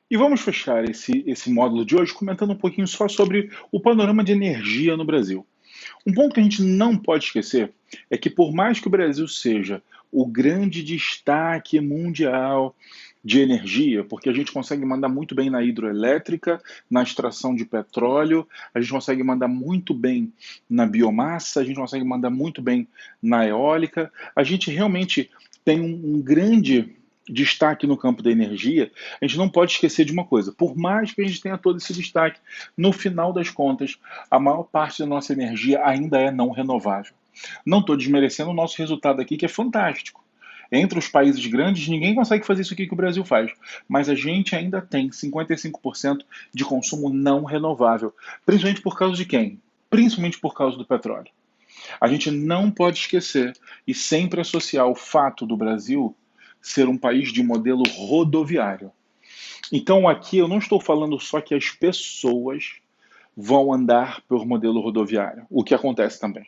E vamos fechar esse módulo de hoje comentando um pouquinho só sobre o panorama de energia no Brasil. Um ponto que a gente não pode esquecer é que, por mais que o Brasil seja o grande destaque mundial de energia, porque a gente consegue mandar muito bem na hidroelétrica, na extração de petróleo, a gente consegue mandar muito bem na biomassa, a gente consegue mandar muito bem na eólica, a gente realmente tem um grande destaque no campo da energia. A gente não pode esquecer de uma coisa: por mais que a gente tenha todo esse destaque, no final das contas, a maior parte da nossa energia ainda é não renovável. Não estou desmerecendo o nosso resultado aqui, que é fantástico. Entre os países grandes, ninguém consegue fazer isso aqui que o Brasil faz. Mas a gente ainda tem 55% de consumo não renovável. Principalmente por causa de quem? Principalmente por causa do petróleo. A gente não pode esquecer e sempre associar o fato do Brasil ser um país de modelo rodoviário. Então aqui eu não estou falando só que as pessoas vão andar por modelo rodoviário, o que acontece também.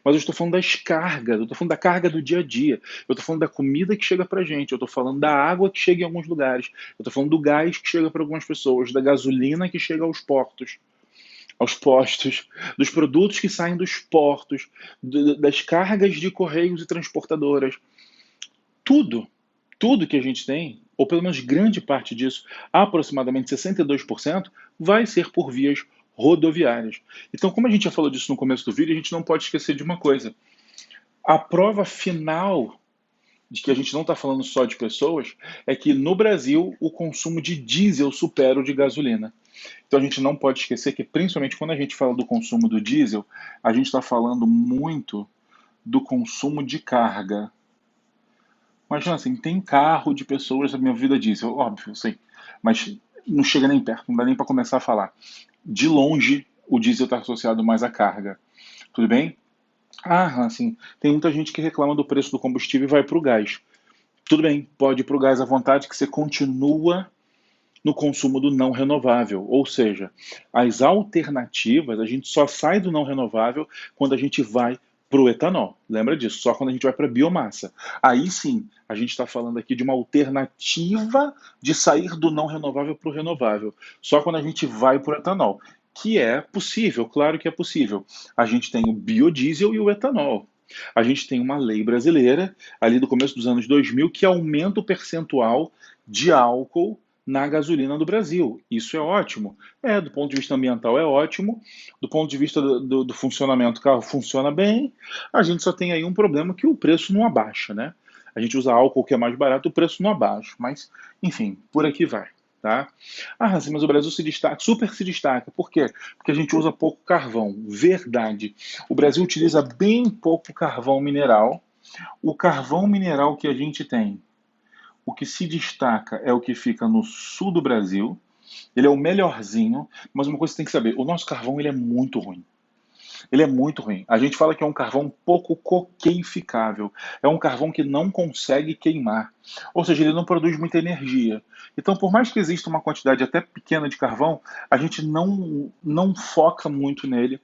Mas eu estou falando das cargas, eu estou falando da carga do dia a dia, eu estou falando da comida que chega para gente, eu estou falando da água que chega em alguns lugares, eu estou falando do gás que chega para algumas pessoas, da gasolina que chega aos portos, aos postos, dos produtos que saem dos portos, das cargas de correios e transportadoras. Tudo, tudo que a gente tem, ou pelo menos grande parte disso, aproximadamente 62%, vai ser por vias rodoviárias. Então, como a gente já falou disso no começo do vídeo, a gente não pode esquecer de uma coisa. A prova final de que a gente não está falando só de pessoas é que no Brasil o consumo de diesel supera o de gasolina. Então a gente não pode esquecer que, principalmente quando a gente fala do consumo do diesel, a gente está falando muito do consumo de carga. Imagina assim, tem carro de pessoas da minha vida diesel, óbvio, sim, mas não chega nem perto, não dá nem para começar a falar. De longe, o diesel está associado mais à carga. Tudo bem? Ah, assim, tem muita gente que reclama do preço do combustível e vai para o gás. Tudo bem, pode ir para o gás à vontade, que você continua no consumo do não renovável. Ou seja, as alternativas, a gente só sai do não renovável quando a gente vai para o etanol. Lembra disso? Só quando a gente vai para a biomassa. Aí sim, a gente está falando aqui de uma alternativa de sair do não renovável para o renovável. Só quando a gente vai para o etanol. Que é possível, claro que é possível. A gente tem o biodiesel e o etanol. A gente tem uma lei brasileira, ali do começo dos anos 2000, que aumenta o percentual de álcool na gasolina do Brasil. Isso é ótimo. Do ponto de vista ambiental é ótimo, do ponto de vista do funcionamento, o carro funciona bem. A gente só tem aí um problema, que o preço não abaixa, né? A gente usa álcool que é mais barato, o preço não abaixa. Mas, enfim, por aqui vai. Tá? Ah, sim, mas o Brasil se destaca, super se destaca. Por quê? Porque a gente usa pouco carvão. Verdade. O Brasil utiliza bem pouco carvão mineral. O carvão mineral que a gente tem, o que se destaca é o que fica no sul do Brasil. Ele é o melhorzinho, mas uma coisa que você tem que saber: o nosso carvão ele é muito ruim. Ele é muito ruim. A gente fala que é um carvão pouco coqueificável. É um carvão que não consegue queimar. Ou seja, ele não produz muita energia. Então, por mais que exista uma quantidade até pequena de carvão, a gente não foca muito nele.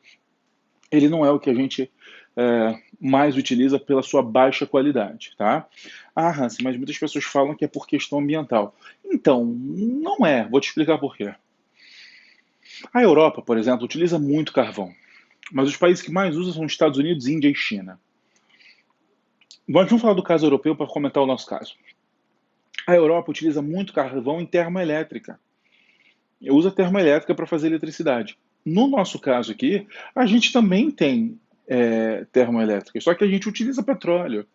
Ele não é o que a gente mais utiliza pela sua baixa qualidade, tá? Ah, Hansi, mas muitas pessoas falam que é por questão ambiental. Então, não é. Vou te explicar por quê. A Europa, por exemplo, utiliza muito carvão, mas os países que mais usam são os Estados Unidos, Índia e China. Vamos falar do caso europeu para comentar o nosso caso. A Europa utiliza muito carvão em termoelétrica. Usa termoelétrica para fazer eletricidade. No nosso caso aqui, a gente também tem termoelétrica, só que a gente utiliza petróleo.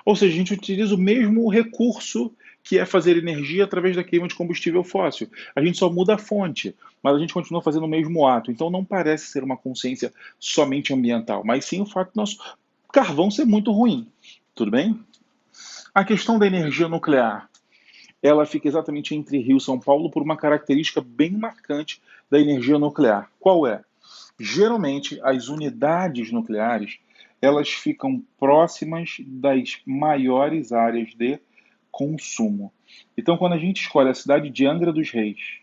Ou seja, a gente utiliza o mesmo recurso, que é fazer energia através da queima de combustível fóssil. A gente só muda a fonte, mas a gente continua fazendo o mesmo ato. Então não parece ser uma consciência somente ambiental, mas sim o fato do nosso carvão ser muito ruim. Tudo bem? A questão da energia nuclear, ela fica exatamente entre Rio e São Paulo por uma característica bem marcante da energia nuclear. Qual é? Geralmente, as unidades nucleares, elas ficam próximas das maiores áreas de consumo. Então, quando a gente escolhe a cidade de Angra dos Reis,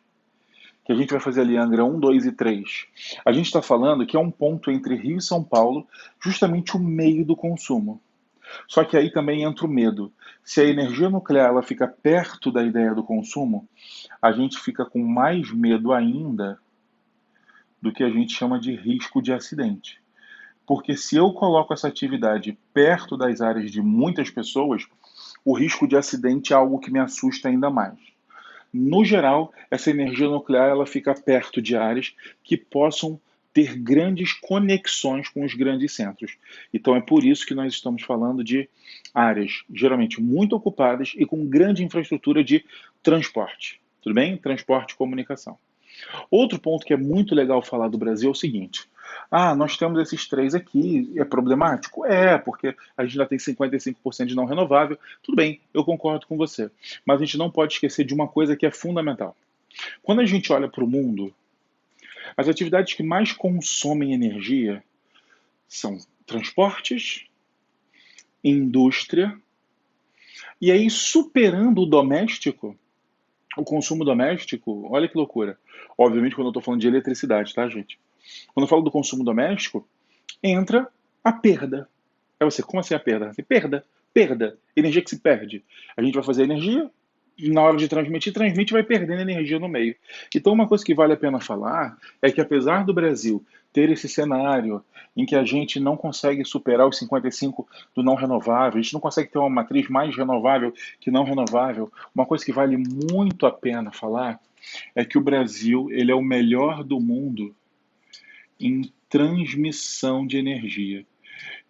que a gente vai fazer ali Angra 1, 2 e 3, a gente está falando que é um ponto entre Rio e São Paulo, justamente o meio do consumo. Só que aí também entra o medo. Se a energia nuclear ela fica perto da ideia do consumo, a gente fica com mais medo ainda do que a gente chama de risco de acidente. Porque se eu coloco essa atividade perto das áreas de muitas pessoas, o risco de acidente é algo que me assusta ainda mais. No geral, essa energia nuclear ela fica perto de áreas que possam ter grandes conexões com os grandes centros. Então é por isso que nós estamos falando de áreas geralmente muito ocupadas e com grande infraestrutura de transporte. Tudo bem? Transporte e comunicação. Outro ponto que é muito legal falar do Brasil é o seguinte: nós temos esses três aqui, é problemático? É, porque a gente já tem 55% de não renovável. Tudo bem, eu concordo com você. Mas a gente não pode esquecer de uma coisa que é fundamental. Quando a gente olha para o mundo, as atividades que mais consomem energia são transportes, indústria, e aí superando o doméstico, o consumo doméstico, olha que loucura. Obviamente, quando eu estou falando de eletricidade, tá, gente? Quando eu falo do consumo doméstico, entra a perda. É você, como assim a perda? Assim, perda, energia que se perde. A gente vai fazer energia, na hora de transmitir, transmite e vai perdendo energia no meio. Então, uma coisa que vale a pena falar é que, apesar do Brasil ter esse cenário em que a gente não consegue superar os 55 do não renovável, a gente não consegue ter uma matriz mais renovável que não renovável, uma coisa que vale muito a pena falar é que o Brasil ele é o melhor do mundo em transmissão de energia.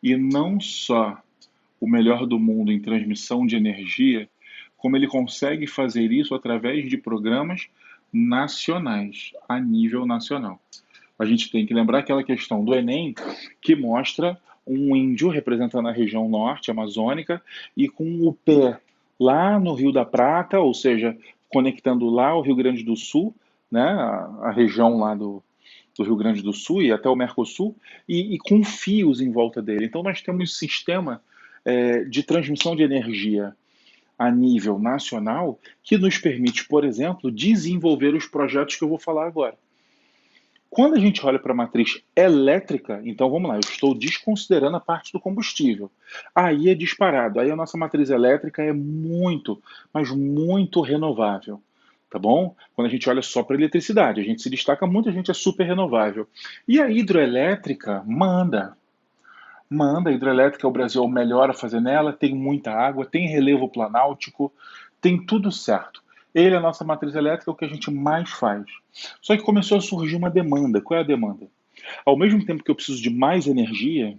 E não só o melhor do mundo em transmissão de energia, como ele consegue fazer isso através de programas nacionais, a nível nacional. A gente tem que lembrar aquela questão do Enem, que mostra um índio representando a região norte amazônica e com o pé lá no Rio da Prata, ou seja, conectando lá o Rio Grande do Sul, né, a região lá do Rio Grande do Sul e até o Mercosul, e com fios em volta dele. Então nós temos um sistema de transmissão de energia a nível nacional que nos permite, por exemplo, desenvolver os projetos que eu vou falar agora. Quando a gente olha para a matriz elétrica, então vamos lá, eu estou desconsiderando a parte do combustível. Aí é disparado, aí a nossa matriz elétrica é muito, mas muito renovável. Tá bom? Quando a gente olha só para a eletricidade, a gente se destaca muito, a gente é super renovável. E a hidroelétrica manda, a hidrelétrica o Brasil é o melhor a fazer nela, tem muita água, tem relevo planáltico, tem tudo certo. Ele é a nossa matriz elétrica, é o que a gente mais faz. Só que começou a surgir uma demanda. Qual é a demanda? Ao mesmo tempo que eu preciso de mais energia,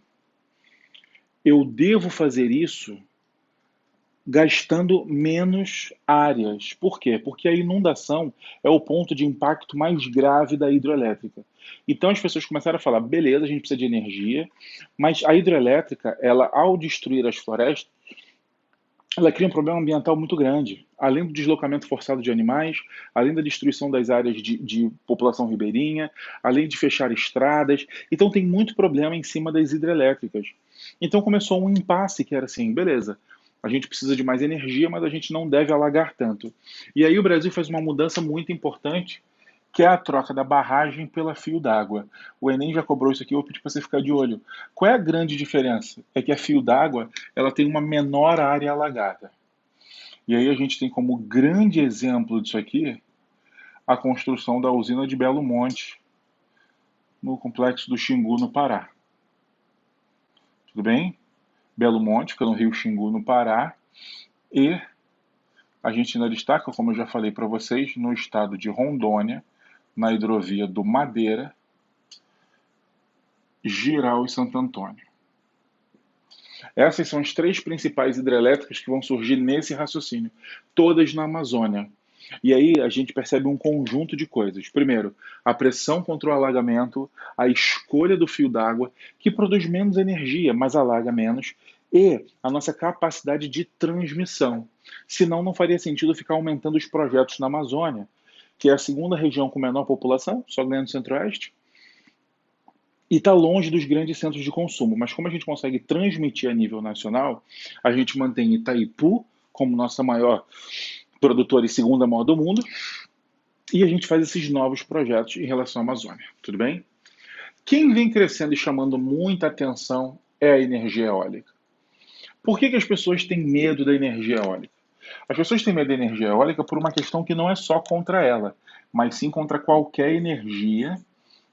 eu devo fazer isso gastando menos áreas. Por quê? Porque a inundação é o ponto de impacto mais grave da hidroelétrica. Então as pessoas começaram a falar, beleza, a gente precisa de energia, mas a hidroelétrica, ela ao destruir as florestas, ela cria um problema ambiental muito grande. Além do deslocamento forçado de animais, além da destruição das áreas de população ribeirinha, além de fechar estradas. Então tem muito problema em cima das hidrelétricas. Então começou um impasse que era assim, beleza, a gente precisa de mais energia, mas a gente não deve alagar tanto. E aí o Brasil faz uma mudança muito importante, que é a troca da barragem pela fio d'água. O Enem já cobrou isso aqui, eu vou pedir para você ficar de olho. Qual é a grande diferença? É que a fio d'água ela tem uma menor área alagada. E aí a gente tem como grande exemplo disso aqui a construção da usina de Belo Monte, no complexo do Xingu, no Pará. Tudo bem? Belo Monte, fica no Rio Xingu, no Pará, e a gente ainda destaca, como eu já falei para vocês, no estado de Rondônia, na hidrovia do Madeira, Giral e Santo Antônio. Essas são as três principais hidrelétricas que vão surgir nesse raciocínio, todas na Amazônia. E aí a gente percebe um conjunto de coisas. Primeiro, a pressão contra o alagamento, a escolha do fio d'água, que produz menos energia, mas alaga menos, e a nossa capacidade de transmissão. Senão não faria sentido ficar aumentando os projetos na Amazônia, que é a segunda região com menor população, só ganhando o Centro-Oeste, e está longe dos grandes centros de consumo. Mas como a gente consegue transmitir a nível nacional, a gente mantém Itaipu como nossa maior produtora e segunda maior do mundo, e a gente faz esses novos projetos em relação à Amazônia. Tudo bem? Quem vem crescendo e chamando muita atenção é a energia eólica. Por que as pessoas têm medo da energia eólica? As pessoas têm medo da energia eólica por uma questão que não é só contra ela, mas sim contra qualquer energia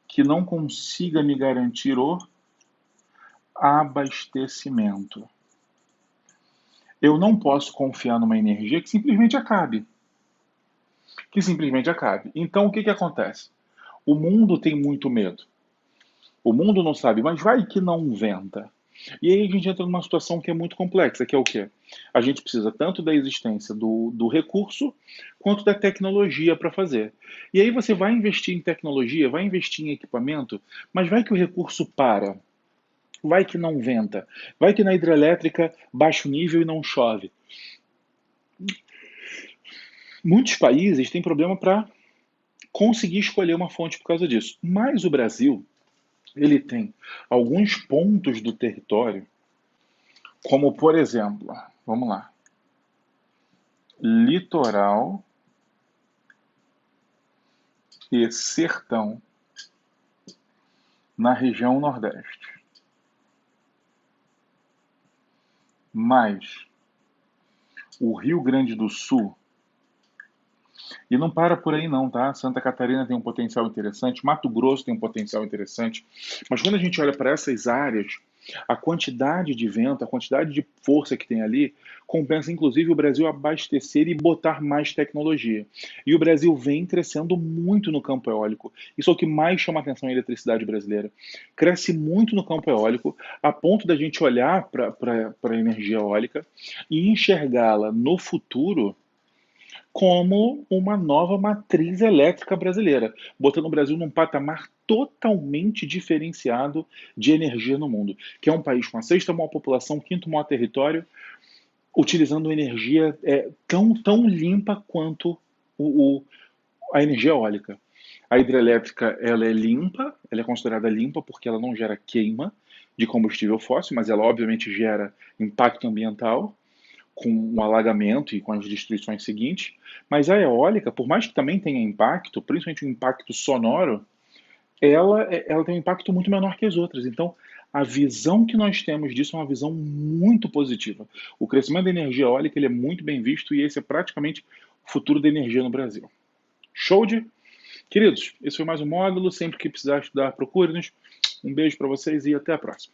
que não consiga me garantir o abastecimento. Eu não posso confiar numa energia que simplesmente acabe. Então, o que acontece? O mundo tem muito medo. O mundo não sabe, mas vai que não venta. E aí a gente entra numa situação que é muito complexa, que é o quê? A gente precisa tanto da existência do recurso, quanto da tecnologia para fazer. E aí você vai investir em tecnologia, vai investir em equipamento, mas vai que o recurso para. Vai que não venta. Vai que na hidrelétrica baixa o nível e não chove. Muitos países têm problema para conseguir escolher uma fonte por causa disso. Mas o Brasil, ele tem alguns pontos do território, como por exemplo, vamos lá, litoral e sertão na região Nordeste. Mas o Rio Grande do Sul, e não para por aí não, tá? Santa Catarina tem um potencial interessante, Mato Grosso tem um potencial interessante, mas quando a gente olha para essas áreas, a quantidade de vento, a quantidade de força que tem ali, compensa inclusive o Brasil abastecer e botar mais tecnologia. E o Brasil vem crescendo muito no campo eólico. Isso é o que mais chama a atenção em eletricidade brasileira. Cresce muito no campo eólico, a ponto da gente olhar para a energia eólica e enxergá-la no futuro como uma nova matriz elétrica brasileira, botando o Brasil num patamar totalmente diferenciado de energia no mundo, que é um país com a sexta maior população, quinto maior território, utilizando energia tão limpa quanto o, o, a energia eólica. A hidrelétrica ela é limpa, ela é considerada limpa porque ela não gera queima de combustível fóssil, mas ela obviamente gera impacto ambiental com o alagamento e com as destruições seguintes, mas a eólica, por mais que também tenha impacto, principalmente o impacto sonoro, ela tem um impacto muito menor que as outras. Então, a visão que nós temos disso é uma visão muito positiva. O crescimento da energia eólica ele é muito bem visto e esse é praticamente o futuro da energia no Brasil. Show de? Queridos, esse foi mais um módulo. Sempre que precisar estudar, procure-nos. Um beijo para vocês e até a próxima.